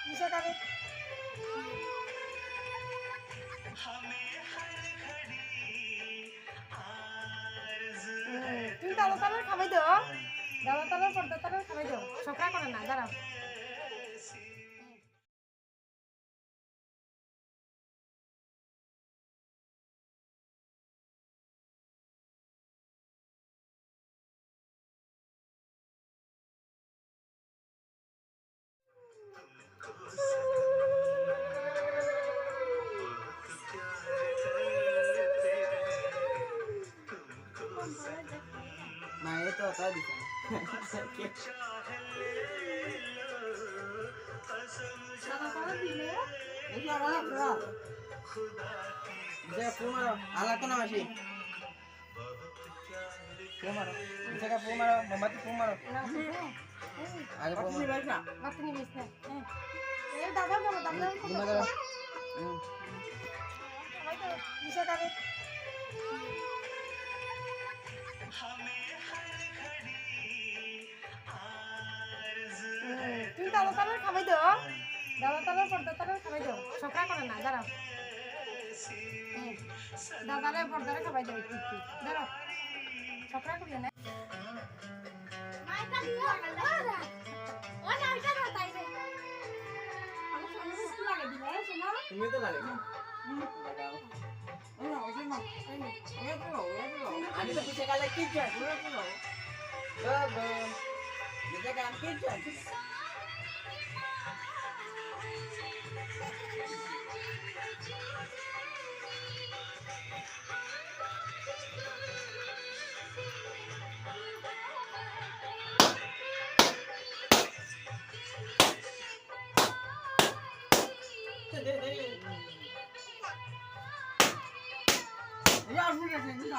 নিশা করে তুমি দাদা তালার খাবাই দাও দাদা তালার পর্দা তালার খাবাই দাও সকাল করে না দাঁড়াও না এ তো তাই দিছে দাদা তালা দিলে এই আমার না যে পুমারো আলা তো না মাসি পুমারো যেটা পুমারো মোমবাতি পুমারো আগে পুমারো বাতি নিবিস না এই দাদা দাও দাদা দিমা দাও খাবাই দাও নিশা করে তুমি দাদা তালার খাবাই দাও দাদা তালার পর্দা তালার খাবাই দাও সকাল করে না দাঁড়াও দাদারে পর্দারে খাবাই দাও একটু একটু দাঁড়াও সকাল করিও না তুমি তো লাগে আমি তো পিছে কালে কি চাই পুরো পুরো গো নিজে কাম কি চাই Ya sudah saya